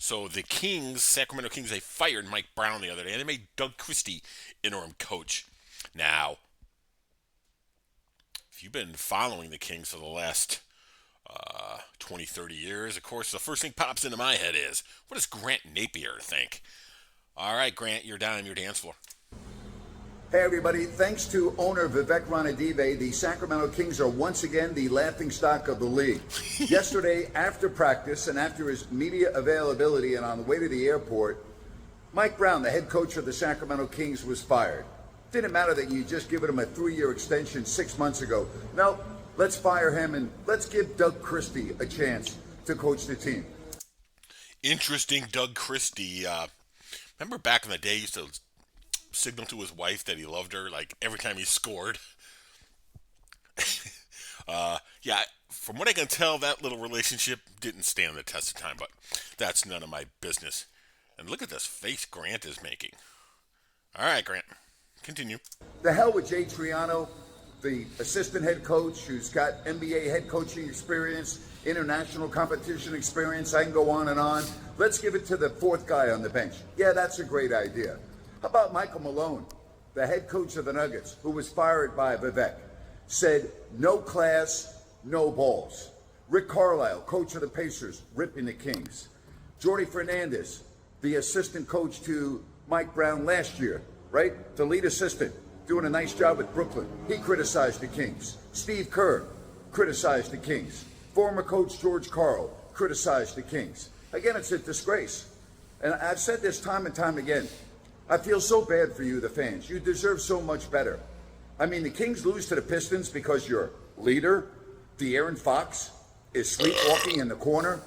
So the Kings, Sacramento Kings, they fired Mike Brown the other day, and they made Doug Christie interim coach. Now, if you've been following the Kings for the last 20, 30 years, of course, the first thing pops into my head is, what does Grant Napear think? All right, Grant, you're down on your dance floor. Hey everybody, thanks to owner Vivek Ranadive, the Sacramento Kings are once again the laughingstock of the league. Yesterday, after practice and after his media availability and on the way to the airport, Mike Brown, the head coach of the Sacramento Kings, was fired. Didn't matter that you just given him a 3-year extension 6 months ago. No, let's fire him and let's give Doug Christie a chance to coach the team. Interesting, Doug Christie. Remember back in the day, he used to signal to his wife that he loved her, like every time he scored. Yeah, from what I can tell, that little relationship didn't stand the test of time, but that's none of my business. And look at this face Grant is making. All right, Grant, continue. The hell with Jay Triano, the assistant head coach who's got NBA head coaching experience, international competition experience. I can go on and on. Let's give it to the fourth guy on the bench. Yeah, that's a great idea. How about Michael Malone, the head coach of the Nuggets, who was fired by Vivek, said no class, no balls. Rick Carlisle, coach of the Pacers, ripping the Kings. Jordy Fernandez, the assistant coach to Mike Brown last year, right? The lead assistant, doing a nice job with Brooklyn. He criticized the Kings. Steve Kerr criticized the Kings. Former coach George Karl criticized the Kings. Again, it's a disgrace. And I've said this time and time again. I feel so bad for you, the fans. You deserve so much better. I mean, the Kings lose to the Pistons because your leader, De'Aaron Fox, is sleepwalking in the corner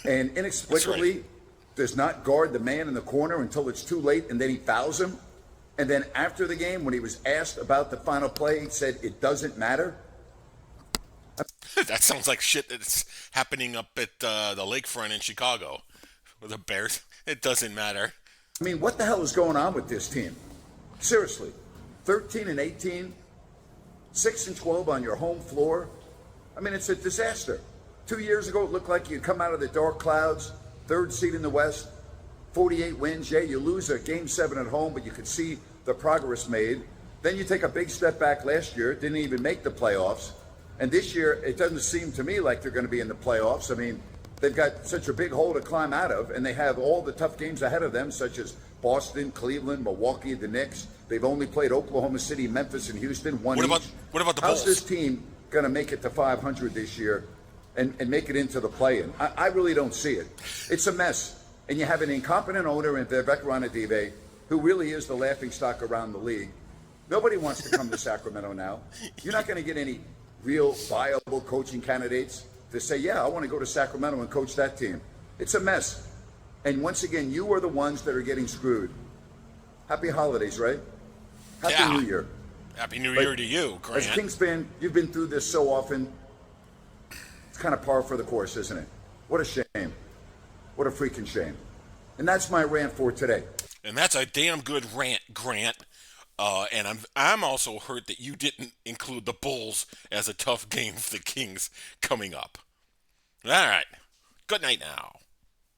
and inexplicably does not guard the man in the corner until it's too late, and then he fouls him. And then after the game, when he was asked about the final play, he said it doesn't matter. That sounds like shit that's happening up at the lakefront in Chicago with the Bears. It doesn't matter. I mean, what the hell is going on with this team? Seriously, 13-18, 6-12 on your home floor. I mean, it's a disaster. 2 years ago, it looked like you come out of the dark clouds, third seed in the West, 48 wins. Yeah, you lose a Game 7 at home, but you could see the progress made. Then you take a big step back last year, didn't even make the playoffs. And this year, it doesn't seem to me like they're going to be in the playoffs. I mean, they've got such a big hole to climb out of, and they have all the tough games ahead of them, such as Boston, Cleveland, Milwaukee, the Knicks. They've only played Oklahoma City, Memphis, and Houston, one each. What about the How's Bulls? this team going to make it to 500 this year and make it into the play-in? I really don't see it. It's a mess. And you have an incompetent owner in Vivek Ranadive, who really is the laughingstock around the league. Nobody wants to come to Sacramento now. You're not going to get any real viable coaching candidates to say, yeah, I want to go to Sacramento and coach that team. It's a mess. And once again, you are the ones that are getting screwed. Happy holidays, right? Happy New Year. Happy New Year to you, Grant. As a Kings fan, you've been through this so often. It's kind of par for the course, isn't it? What a shame. What a freaking shame. And that's my rant for today. And that's a damn good rant, Grant. And I'm also hurt that you didn't include the Bulls as a tough game for the Kings coming up. All right. Good night now.